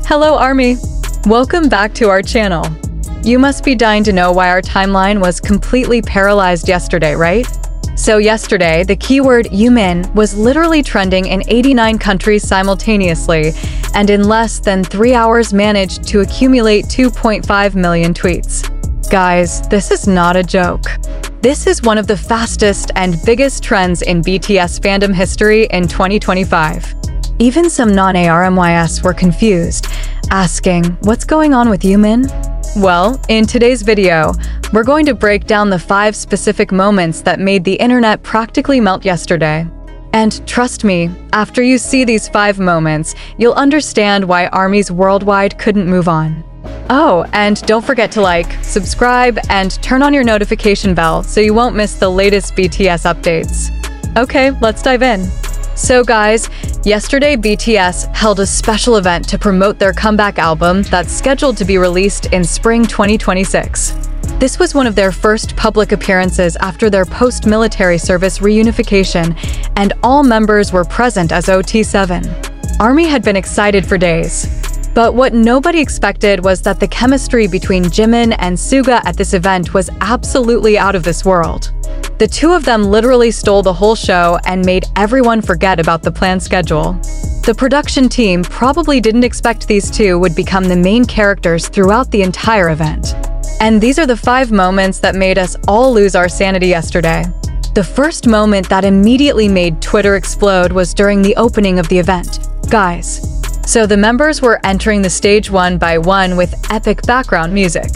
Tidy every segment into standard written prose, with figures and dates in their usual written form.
Hello ARMY! Welcome back to our channel. You must be dying to know why our timeline was completely paralyzed yesterday, right? So yesterday, the keyword Yoonmin was literally trending in 89 countries simultaneously, and in less than 3 hours managed to accumulate 2.5 million tweets. Guys, this is not a joke. This is one of the fastest and biggest trends in BTS fandom history in 2025. Even some non-ARMYs were confused, asking, what's going on with Yoonmin? Well, in today's video, we're going to break down the 5 specific moments that made the internet practically melt yesterday. And trust me, after you see these 5 moments, you'll understand why ARMYs worldwide couldn't move on. Oh, and don't forget to like, subscribe, and turn on your notification bell so you won't miss the latest BTS updates. Okay, let's dive in. So guys, yesterday BTS held a special event to promote their comeback album that's scheduled to be released in spring 2026. This was one of their first public appearances after their post-military service reunification, and all members were present as OT7. ARMY had been excited for days. But what nobody expected was that the chemistry between Jimin and Suga at this event was absolutely out of this world. The two of them literally stole the whole show and made everyone forget about the planned schedule. The production team probably didn't expect these two would become the main characters throughout the entire event. And these are the 5 moments that made us all lose our sanity yesterday. The first moment that immediately made Twitter explode was during the opening of the event. Guys. So the members were entering the stage one by one with epic background music.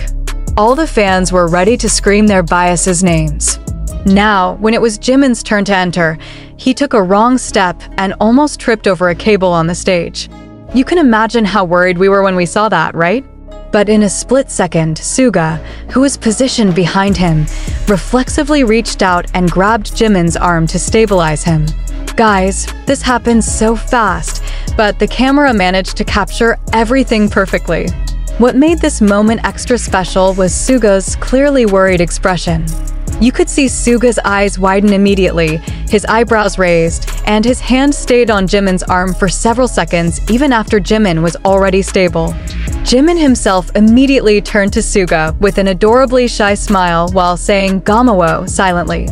All the fans were ready to scream their biases' names. Now, when it was Jimin's turn to enter, he took a wrong step and almost tripped over a cable on the stage. You can imagine how worried we were when we saw that, right? But in a split second, Suga, who was positioned behind him, reflexively reached out and grabbed Jimin's arm to stabilize him. Guys, this happened so fast, but the camera managed to capture everything perfectly. What made this moment extra special was Suga's clearly worried expression. You could see Suga's eyes widen immediately, his eyebrows raised, and his hand stayed on Jimin's arm for several seconds even after Jimin was already stable. Jimin himself immediately turned to Suga with an adorably shy smile while saying "Gomawo" silently.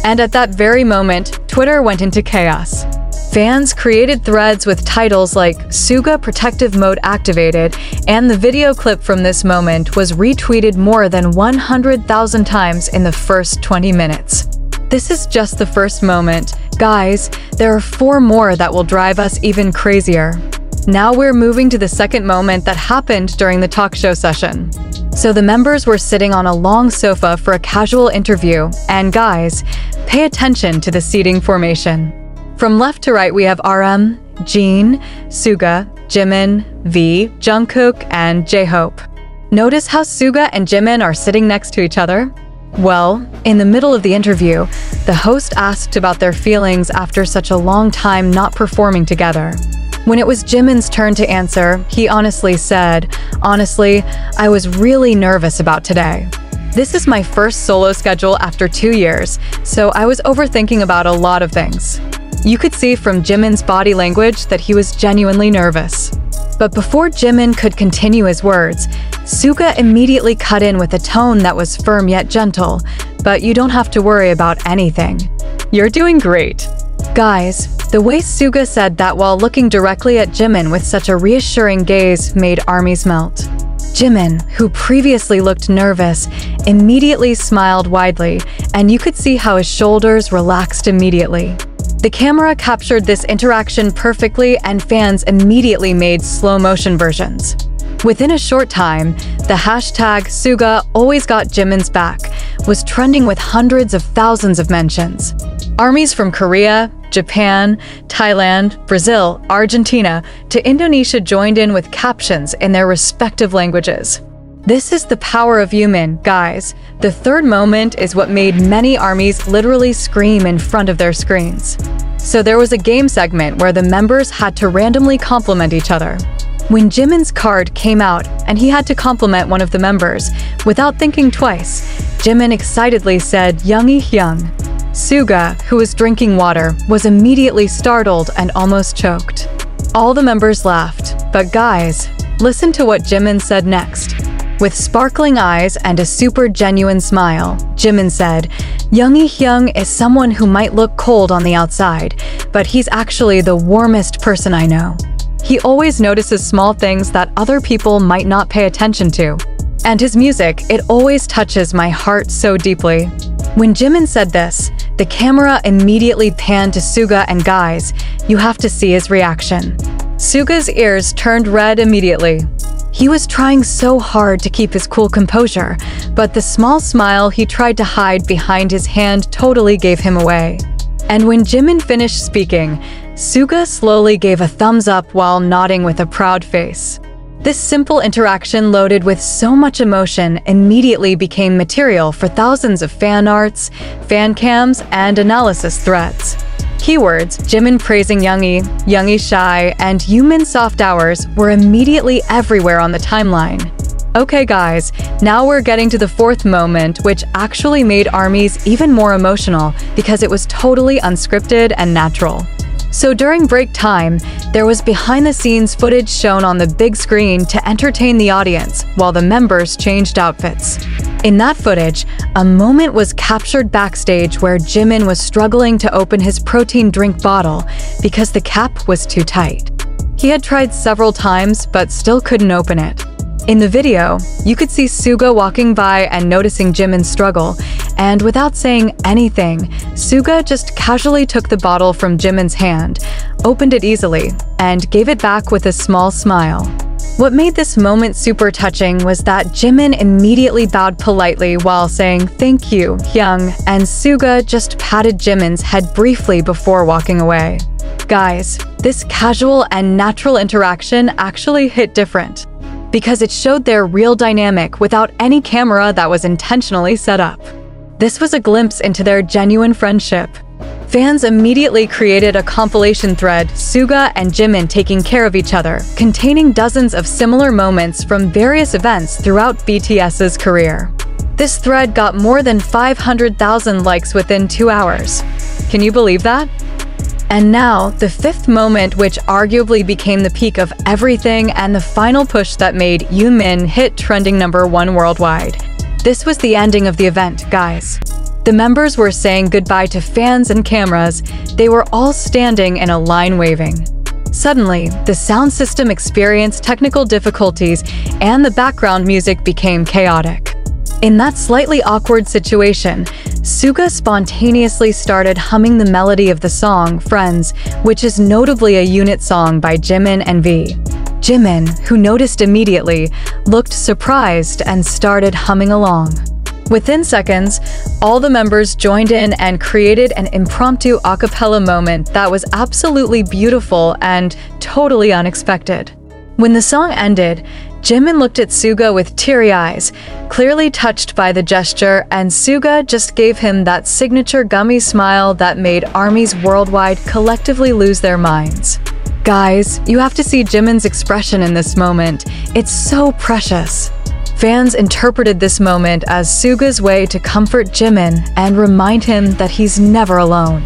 And at that very moment, Twitter went into chaos. Fans created threads with titles like "Suga Protective Mode Activated," and the video clip from this moment was retweeted more than 100,000 times in the first 20 minutes. This is just the first moment. Guys, there are 4 more that will drive us even crazier. Now we're moving to the second moment that happened during the talk show session. So the members were sitting on a long sofa for a casual interview, and guys, pay attention to the seating formation. From left to right we have RM, Jin, Suga, Jimin, V, Jungkook, and J-Hope. Notice how Suga and Jimin are sitting next to each other? Well, in the middle of the interview, the host asked about their feelings after such a long time not performing together. When it was Jimin's turn to answer, he honestly said, "Honestly, I was really nervous about today. This is my first solo schedule after 2 years, so I was overthinking about a lot of things." You could see from Jimin's body language that he was genuinely nervous. But before Jimin could continue his words, Suga immediately cut in with a tone that was firm yet gentle, "But you don't have to worry about anything. You're doing great." Guys, the way Suga said that while looking directly at Jimin with such a reassuring gaze made ARMYs melt. Jimin, who previously looked nervous, immediately smiled widely, and you could see how his shoulders relaxed immediately. The camera captured this interaction perfectly, and fans immediately made slow-motion versions. Within a short time, the hashtag Suga always got Jimin's back was trending with hundreds of thousands of mentions. ARMYs from Korea, Japan, Thailand, Brazil, Argentina, to Indonesia joined in with captions in their respective languages. This is the power of Yoonmin, guys. The third moment is what made many ARMYs literally scream in front of their screens. So there was a game segment where the members had to randomly compliment each other. When Jimin's card came out and he had to compliment one of the members, without thinking twice, Jimin excitedly said "YoongiHyoung." Suga, who was drinking water, was immediately startled and almost choked. All the members laughed, but guys, Listen to what Jimin said next. With sparkling eyes and a super genuine smile, Jimin said, "Yoongi is someone who might look cold on the outside, but he's actually the warmest person I know. He always notices small things that other people might not pay attention to. And his music, it always touches my heart so deeply." When Jimin said this, the camera immediately panned to Suga, and guys, you have to see his reaction. Suga's ears turned red immediately. He was trying so hard to keep his cool composure, but the small smile he tried to hide behind his hand totally gave him away. And when Jimin finished speaking, Suga slowly gave a thumbs up while nodding with a proud face. This simple interaction loaded with so much emotion immediately became material for thousands of fan arts, fan cams, and analysis threads. Keywords Jimin praising Yoongi shy, and Yoonmin soft hours were immediately everywhere on the timeline. Okay guys, now we're getting to the fourth moment, which actually made ARMY's even more emotional because it was totally unscripted and natural. So during break time, there was behind-the-scenes footage shown on the big screen to entertain the audience while the members changed outfits. In that footage, a moment was captured backstage where Jimin was struggling to open his protein drink bottle because the cap was too tight. He had tried several times but still couldn't open it. In the video, you could see Suga walking by and noticing Jimin's struggle, and without saying anything, Suga just casually took the bottle from Jimin's hand, opened it easily, and gave it back with a small smile. What made this moment super touching was that Jimin immediately bowed politely while saying "Thank you, Hyung," and Suga just patted Jimin's head briefly before walking away. Guys, this casual and natural interaction actually hit different, because it showed their real dynamic without any camera that was intentionally set up. This was a glimpse into their genuine friendship. Fans immediately created a compilation thread, Suga and Jimin taking care of each other, containing dozens of similar moments from various events throughout BTS's career. This thread got more than 500,000 likes within 2 hours. Can you believe that? And now, the fifth moment, which arguably became the peak of everything and the final push that made Yoonmin hit trending #1 worldwide. This was the ending of the event, guys. The members were saying goodbye to fans and cameras. They were all standing in a line waving. Suddenly, the sound system experienced technical difficulties and the background music became chaotic. In that slightly awkward situation, Suga spontaneously started humming the melody of the song Friends, which is notably a unit song by Jimin and V. Jimin, who noticed immediately, looked surprised and started humming along. Within seconds, all the members joined in and created an impromptu a cappella moment that was absolutely beautiful and totally unexpected. When the song ended, Jimin looked at Suga with teary eyes, clearly touched by the gesture, and Suga just gave him that signature gummy smile that made ARMYs worldwide collectively lose their minds. Guys, you have to see Jimin's expression in this moment. It's so precious. Fans interpreted this moment as Suga's way to comfort Jimin and remind him that he's never alone.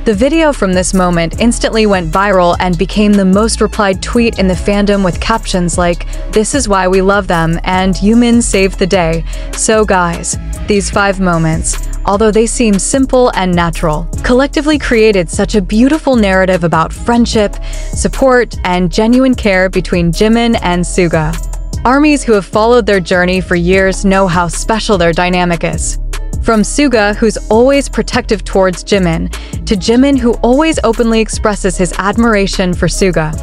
The video from this moment instantly went viral and became the most replied tweet in the fandom with captions like, "This is why we love them," and "Yoonmin saved the day." So guys, these 5 moments, although they seem simple and natural, collectively created such a beautiful narrative about friendship, support, and genuine care between Jimin and Suga. ARMYs who have followed their journey for years know how special their dynamic is. From Suga, who's always protective towards Jimin, to Jimin, who always openly expresses his admiration for Suga.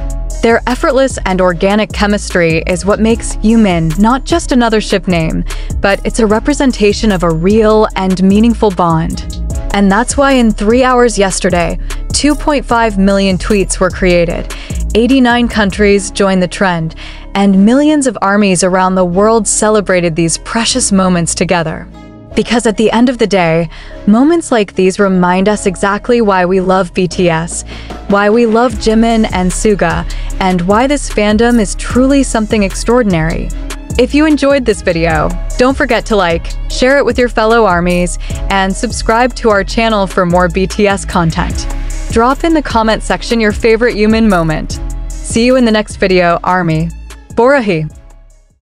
Their effortless and organic chemistry is what makes Yoonmin not just another ship name, but it's a representation of a real and meaningful bond. And that's why in 3 hours yesterday, 2.5 million tweets were created, 89 countries joined the trend, and millions of ARMYs around the world celebrated these precious moments together. Because at the end of the day, moments like these remind us exactly why we love BTS, why we love Jimin and Suga, and why this fandom is truly something extraordinary. If you enjoyed this video, don't forget to like, share it with your fellow ARMYs, and subscribe to our channel for more BTS content. Drop in the comment section your favorite Yoonmin moment. See you in the next video, ARMY. Borahi.